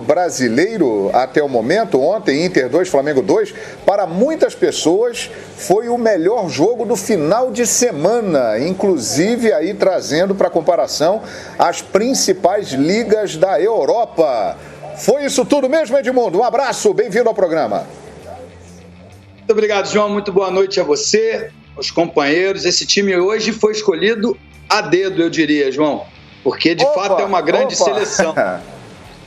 Brasileiro até o momento, ontem Inter 2, Flamengo 2, para muitas pessoas foi o melhor jogo do final de semana, inclusive aí trazendo para comparação as principais ligas da Europa. Foi isso tudo mesmo, Edmundo? Um abraço, bem-vindo ao programa. Muito obrigado, João, muito boa noite a você, aos companheiros. Esse time hoje foi escolhido a dedo, eu diria, João, porque de fato é uma grande seleção.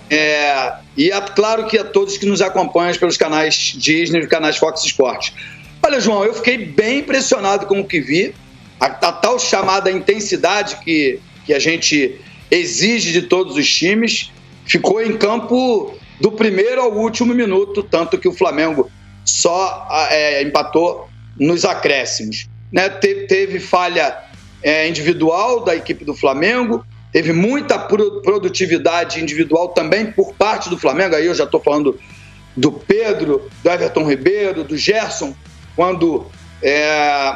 E é claro que a todos que nos acompanham pelos canais Disney e canais Fox Sports. Olha, João, eu fiquei bem impressionado com o que vi. A tal chamada intensidade que a gente exige de todos os times ficou em campo do primeiro ao último minuto, tanto que o Flamengo só empatou nos acréscimos, né? Teve falha individual da equipe do Flamengo. Teve muita produtividade individual também por parte do Flamengo. Aí eu já estou falando do Pedro, do Everton Ribeiro, do Gerson, quando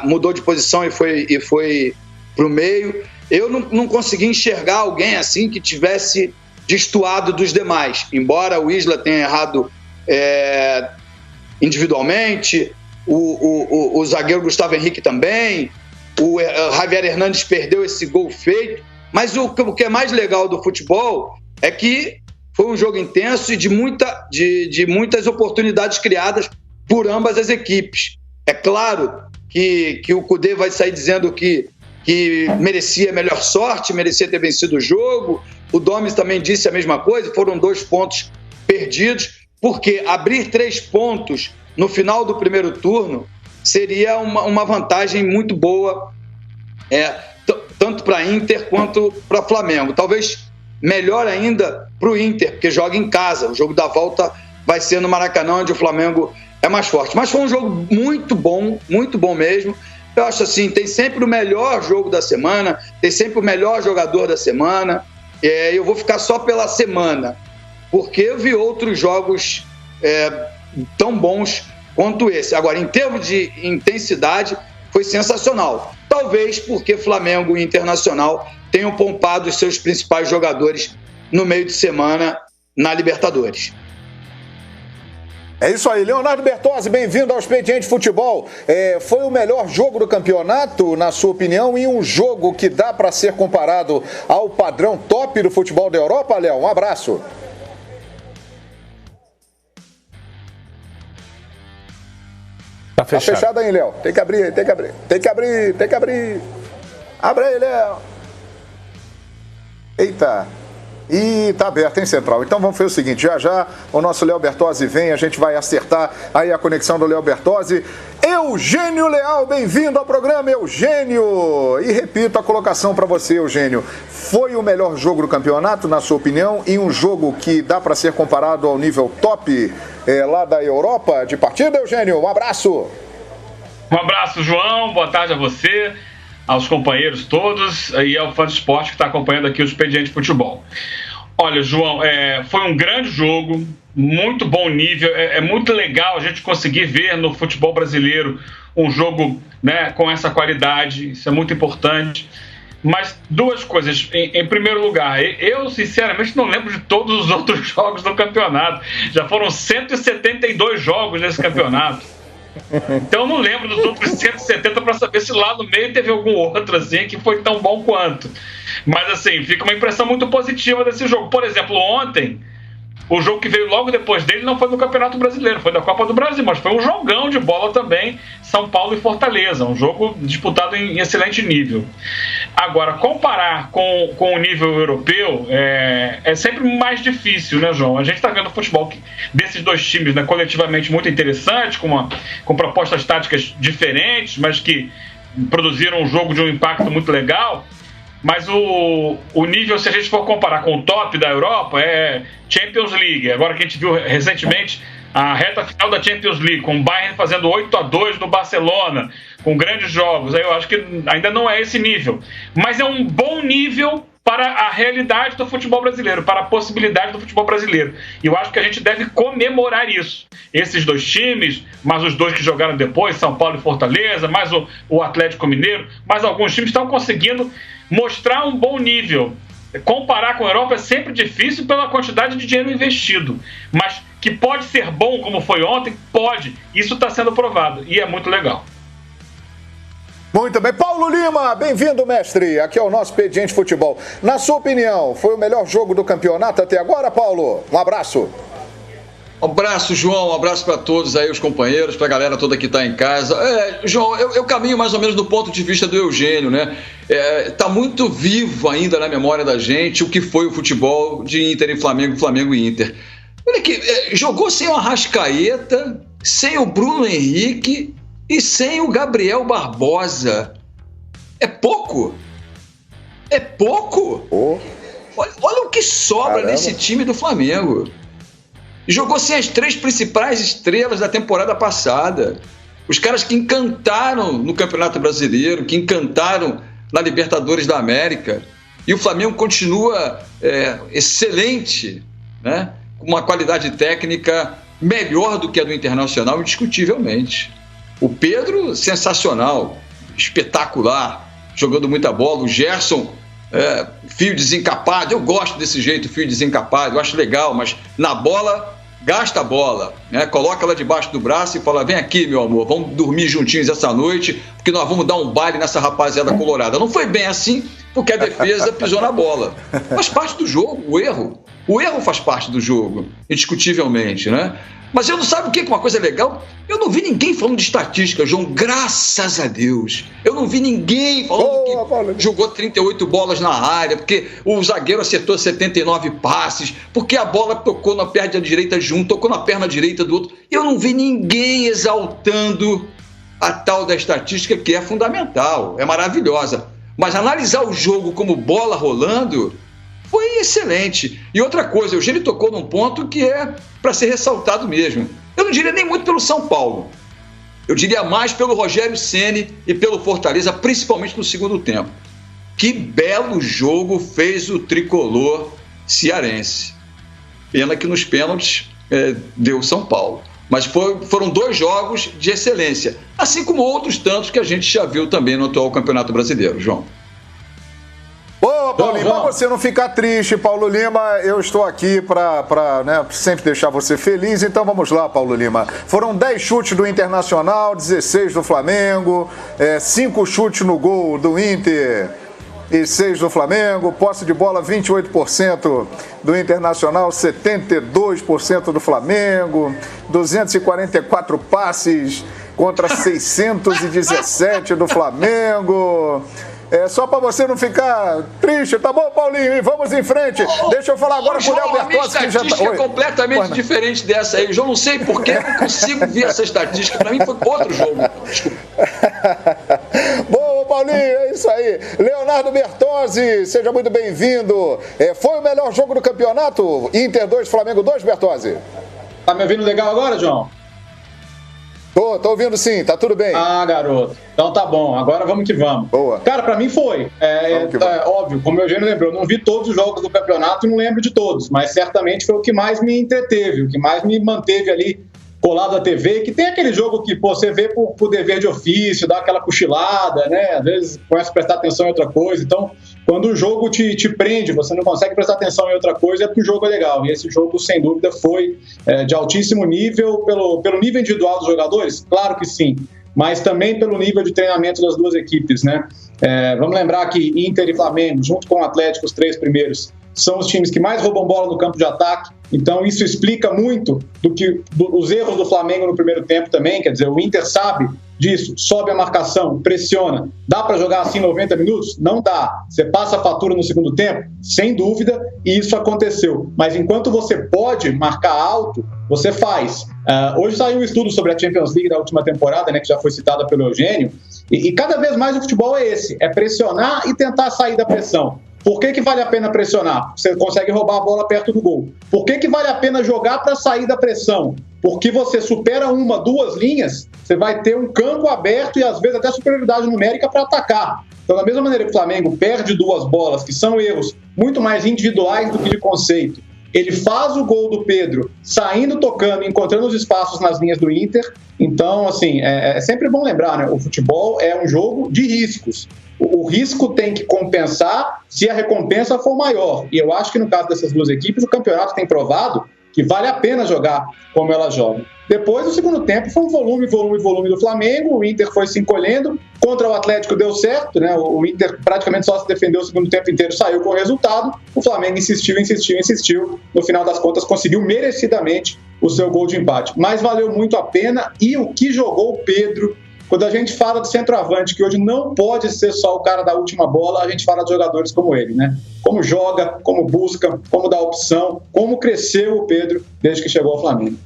mudou de posição e foi para o meio. Eu não consegui enxergar alguém assim que tivesse destoado dos demais. Embora o Isla tenha errado individualmente, o zagueiro Gustavo Henrique também, o Javier Hernandes perdeu esse gol feito. Mas o que é mais legal do futebol é que foi um jogo intenso e de muitas oportunidades criadas por ambas as equipes. É claro que o Kudê vai sair dizendo que merecia melhor sorte, merecia ter vencido o jogo. O Domes também disse a mesma coisa, foram 2 pontos perdidos, porque abrir 3 pontos no final do primeiro turno seria uma vantagem muito boa, tanto para Inter quanto para Flamengo. Talvez melhor ainda para o Inter, porque joga em casa. O jogo da volta vai ser no Maracanã, onde o Flamengo é mais forte. Mas foi um jogo muito bom mesmo. Eu acho assim, tem sempre o melhor jogo da semana, tem sempre o melhor jogador da semana. Eu vou ficar só pela semana, porque eu vi outros jogos tão bons quanto esse. Agora, em termos de intensidade, foi sensacional. Talvez porque Flamengo e Internacional tenham poupado os seus principais jogadores no meio de semana na Libertadores. É isso aí, Leonardo Bertozzi, bem-vindo ao Expediente Futebol. Foi o melhor jogo do campeonato, na sua opinião, e um jogo que dá para ser comparado ao padrão top do futebol da Europa, Léo? Um abraço. Tá fechado aí, Léo. Tem que abrir. Abre aí, Léo. Eita. E tá aberto, hein, Central? Então vamos fazer o seguinte, já o nosso Léo Bertozzi vem, a gente vai acertar aí a conexão do Léo Bertozzi. Eugênio Leal, bem-vindo ao programa, Eugênio! E repito a colocação para você, Eugênio. Foi o melhor jogo do campeonato, na sua opinião, e um jogo que dá para ser comparado ao nível top lá da Europa de partida, Eugênio? Um abraço! Um abraço, João, boa tarde a você, aos companheiros todos e ao fã de esporte que está acompanhando aqui o Expediente Futebol. Olha, João, foi um grande jogo, muito bom nível, é muito legal a gente conseguir ver no futebol brasileiro um jogo, né, com essa qualidade, isso é muito importante. Mas 2 coisas, em primeiro lugar, eu sinceramente não lembro de todos os outros jogos do campeonato, já foram 172 jogos nesse campeonato. Então eu não lembro dos outros 170 para saber se lá no meio teve algum outro assim que foi tão bom quanto. Mas assim, fica uma impressão muito positiva desse jogo. Por exemplo, ontem, o jogo que veio logo depois dele não foi no Campeonato Brasileiro, foi da Copa do Brasil, mas foi um jogão de bola também, São Paulo e Fortaleza, um jogo disputado em excelente nível. Agora, comparar com o nível europeu é sempre mais difícil, né, João? A gente está vendo o futebol desses 2 times, né, coletivamente muito interessante, com propostas táticas diferentes, mas que produziram um jogo de um impacto muito legal. Mas o nível, se a gente for comparar com o top da Europa, é Champions League. Agora que a gente viu recentemente a reta final da Champions League, com o Bayern fazendo 8-2 no Barcelona, com grandes jogos, aí eu acho que ainda não é esse nível. Mas é um bom nível para a realidade do futebol brasileiro, para a possibilidade do futebol brasileiro. E eu acho que a gente deve comemorar isso. Esses 2 times, mais os 2 que jogaram depois, São Paulo e Fortaleza, mais o Atlético Mineiro, mais alguns times estão conseguindo mostrar um bom nível. comparar com a Europa é sempre difícil pela quantidade de dinheiro investido, mas que pode ser bom como foi ontem, pode. Isso está sendo provado e é muito legal. Muito bem. Paulo Lima, bem-vindo, mestre. Aqui é o nosso Expediente Futebol. Na sua opinião, foi o melhor jogo do campeonato até agora, Paulo? Um abraço. Um abraço, João. Um abraço para todos aí, os companheiros, para a galera toda que está em casa. João, eu caminho mais ou menos do ponto de vista do Eugênio, né? Tá muito vivo ainda na memória da gente o que foi o futebol de Inter e Flamengo, Flamengo e Inter. Olha aqui, jogou sem o Arrascaeta, sem o Bruno Henrique e sem o Gabriel Barbosa. É pouco? É pouco? Olha o que sobra nesse time do Flamengo. Jogou sem as 3 principais estrelas da temporada passada. Os caras que encantaram no Campeonato Brasileiro, que encantaram na Libertadores da América. E o Flamengo continua excelente, né? Com uma qualidade técnica melhor do que a do Internacional, indiscutivelmente. O Pedro, sensacional, espetacular, jogando muita bola. O Gerson, fio desencapado. Eu gosto desse jeito, fio desencapado, eu acho legal, mas na bola, gasta a bola, né? Coloca ela debaixo do braço e fala: vem aqui, meu amor, vamos dormir juntinhos essa noite, porque nós vamos dar um baile nessa rapaziada colorada. Não foi bem assim, porque a defesa pisou na bola. Faz parte do jogo, o erro. O erro faz parte do jogo, indiscutivelmente, né? Mas eu não sabe o que é uma coisa legal? Eu não vi ninguém falando de estatística, João, graças a Deus. Eu não vi ninguém falando que jogou 38 bolas na área, porque o zagueiro acertou 79 passes, porque a bola tocou na perna direita de um, tocou na perna direita do outro. Eu não vi ninguém exaltando a tal da estatística, que é fundamental, é maravilhosa. Mas analisar o jogo como bola rolando foi excelente. E outra coisa, o Eugênio tocou num ponto que é para ser ressaltado mesmo. Eu não diria nem muito pelo São Paulo. Eu diria mais pelo Rogério Ceni e pelo Fortaleza, principalmente no segundo tempo. Que belo jogo fez o tricolor cearense. Pena que nos pênaltis deu São Paulo. Mas foram 2 jogos de excelência. Assim como outros tantos que a gente já viu também no atual Campeonato Brasileiro, João. Boa, Paulinho, para você não ficar triste, Paulo Lima, eu estou aqui para sempre deixar você feliz. Então vamos lá, Paulo Lima. Foram 10 chutes do Internacional, 16 do Flamengo, 5 chutes no gol do Inter e 6 do Flamengo. Posse de bola 28% do Internacional, 72% do Flamengo, 244 passes contra 617 do Flamengo. Só para você não ficar triste, tá bom, Paulinho? E vamos em frente. Deixa eu falar agora com o Léo Bertozzi, que já tá... estatística é completamente diferente dessa aí. Eu não sei porquê, eu não consigo ver essa estatística. Para mim foi outro jogo. Desculpa. Boa, Paulinho, é isso aí. Leonardo Bertozzi, seja muito bem-vindo. Foi o melhor jogo do campeonato? Inter 2, Flamengo 2, Bertozzi? Tá me ouvindo legal agora, João? Tô ouvindo sim, tá tudo bem. Ah, garoto. Então tá bom, agora vamos que vamos. Boa. Cara, pra mim foi. Óbvio, como o Eugênio lembrou, eu não vi todos os jogos do campeonato e não lembro de todos, mas certamente foi o que mais me entreteve, o que mais me manteve ali colado à TV, que tem aquele jogo que você vê por dever de ofício, dá aquela cochilada, né? Às vezes começa a prestar atenção em outra coisa. Então, quando o jogo te prende, você não consegue prestar atenção em outra coisa, é porque o jogo é legal. E esse jogo, sem dúvida, foi de altíssimo nível, pelo nível individual dos jogadores? Claro que sim, mas também pelo nível de treinamento das duas equipes, né? Vamos lembrar que Inter e Flamengo, junto com o Atlético, os 3 primeiros, são os times que mais roubam bola no campo de ataque. Então isso explica muito os erros do Flamengo no primeiro tempo também. Quer dizer, o Inter sabe disso, sobe a marcação, pressiona. Dá para jogar assim 90 minutos? Não dá. Você passa a fatura no segundo tempo? Sem dúvida, e isso aconteceu. Mas enquanto você pode marcar alto, você faz. Hoje saiu um estudo sobre a Champions League da última temporada, né, que já foi citada pelo Eugênio, e cada vez mais o futebol é esse, é pressionar e tentar sair da pressão. Por que vale a pena pressionar? Você consegue roubar a bola perto do gol. Por que vale a pena jogar para sair da pressão? Porque você supera 1, 2 linhas, você vai ter um campo aberto e às vezes até superioridade numérica para atacar. Então, da mesma maneira que o Flamengo perde 2 bolas, que são erros muito mais individuais do que de conceito, ele faz o gol do Pedro saindo, tocando, encontrando os espaços nas linhas do Inter. Então, assim, é sempre bom lembrar, né? O futebol é um jogo de riscos. O risco tem que compensar se a recompensa for maior. E eu acho que no caso dessas duas equipes, o campeonato tem provado que vale a pena jogar como ela joga. Depois, no segundo tempo, foi um volume do Flamengo, o Inter foi se encolhendo, contra o Atlético deu certo, né? O Inter praticamente só se defendeu o segundo tempo inteiro, saiu com o resultado, o Flamengo insistiu, no final das contas conseguiu merecidamente o seu gol de empate. Mas valeu muito a pena, e o que jogou o Pedro, quando a gente fala de centroavante, que hoje não pode ser só o cara da última bola, a gente fala de jogadores como ele, né? Como joga, como busca, como dá opção, como cresceu o Pedro desde que chegou ao Flamengo.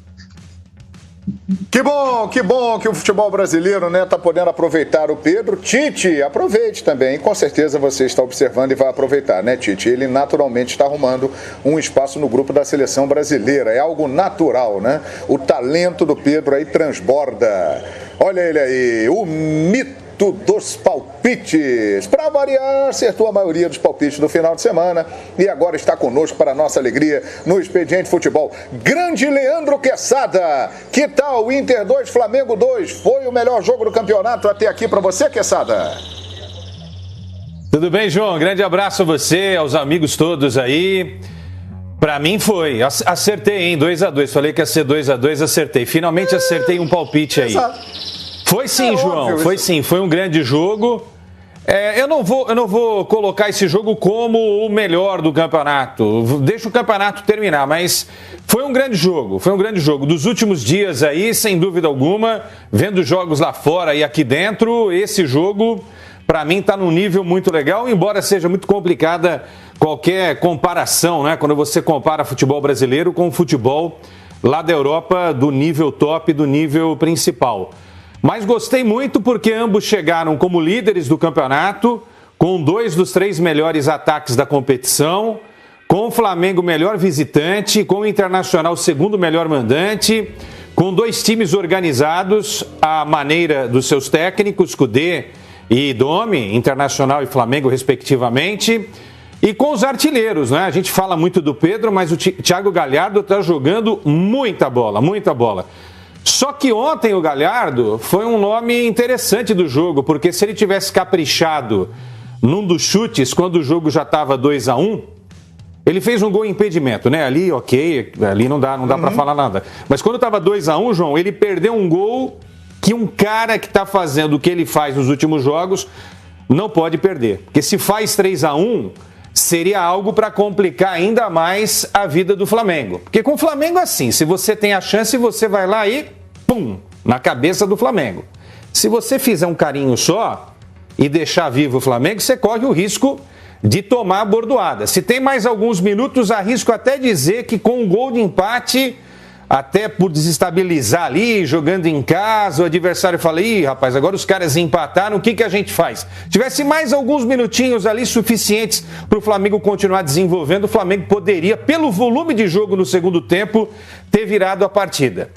Que bom que o futebol brasileiro, né, tá podendo aproveitar o Pedro. Tite, aproveite também. Com certeza você está observando e vai aproveitar, né, Tite? Ele naturalmente está arrumando um espaço no grupo da seleção brasileira. É algo natural, né? O talento do Pedro aí transborda. Olha ele aí, o mito dos palpites. Para variar, acertou a maioria dos palpites do final de semana e agora está conosco para a nossa alegria no Expediente Futebol. Grande Leandro Quesada. Que tal? Inter 2, Flamengo 2. Foi o melhor jogo do campeonato até aqui para você, Quesada? Tudo bem, João? Grande abraço a você, aos amigos todos aí. Pra mim foi. Acertei, hein? 2-2. Falei que ia ser 2-2, acertei. Finalmente acertei um palpite aí. Exato. Foi sim, João. Óbvio, foi sim. Foi um grande jogo. Eu não vou colocar esse jogo como o melhor do campeonato. Deixa o campeonato terminar, mas foi um grande jogo. Foi um grande jogo. Dos últimos dias aí, sem dúvida alguma, vendo jogos lá fora e aqui dentro, esse jogo, pra mim, tá num nível muito legal, embora seja muito complicada qualquer comparação, né? Quando você compara futebol brasileiro com o futebol lá da Europa, do nível top, do nível principal. Mas gostei muito porque ambos chegaram como líderes do campeonato, com 2 dos 3 melhores ataques da competição, com o Flamengo melhor visitante, com o Internacional segundo melhor mandante, com 2 times organizados à maneira dos seus técnicos, Cudê e Domi, Internacional e Flamengo respectivamente, e com os artilheiros, né? A gente fala muito do Pedro, mas o Thiago Galhardo está jogando muita bola, muita bola. Só que ontem o Galhardo foi um nome interessante do jogo, porque se ele tivesse caprichado num dos chutes, quando o jogo já estava 2-1, ele fez um gol em impedimento, né? Ali, ok, ali não dá para falar nada. Mas quando estava 2-1, João, ele perdeu um gol que um cara que está fazendo o que ele faz nos últimos jogos não pode perder. Porque se faz 3-1, seria algo para complicar ainda mais a vida do Flamengo. Porque com o Flamengo é assim, se você tem a chance, você vai lá e pum, na cabeça do Flamengo. Se você fizer um carinho só e deixar vivo o Flamengo, você corre o risco de tomar a bordoada. Se tem mais alguns minutos, arrisco até dizer que com um gol de empate, até por desestabilizar ali, jogando em casa, o adversário fala, ih, rapaz, agora os caras empataram, o que a gente faz? Tivesse mais alguns minutinhos ali suficientes para o Flamengo continuar desenvolvendo, o Flamengo poderia, pelo volume de jogo no segundo tempo, ter virado a partida.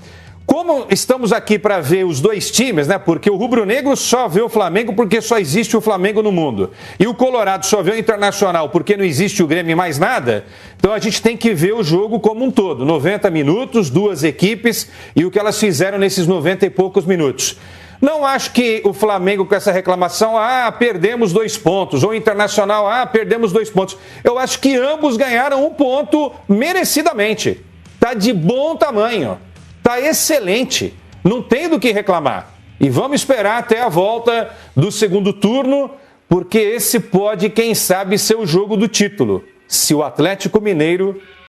Como estamos aqui para ver os dois times, né? Porque o rubro-negro só vê o Flamengo porque só existe o Flamengo no mundo. E o Colorado só vê o Internacional porque não existe o Grêmio e mais nada. Então a gente tem que ver o jogo como um todo. 90 minutos, 2 equipes e o que elas fizeram nesses 90 e poucos minutos. Não acho que o Flamengo com essa reclamação, perdemos 2 pontos, ou o Internacional, perdemos 2 pontos. Eu acho que ambos ganharam 1 ponto merecidamente. Tá de bom tamanho. Está excelente, não tem do que reclamar. E vamos esperar até a volta do segundo turno, porque esse pode, quem sabe, ser o jogo do título, se o Atlético Mineiro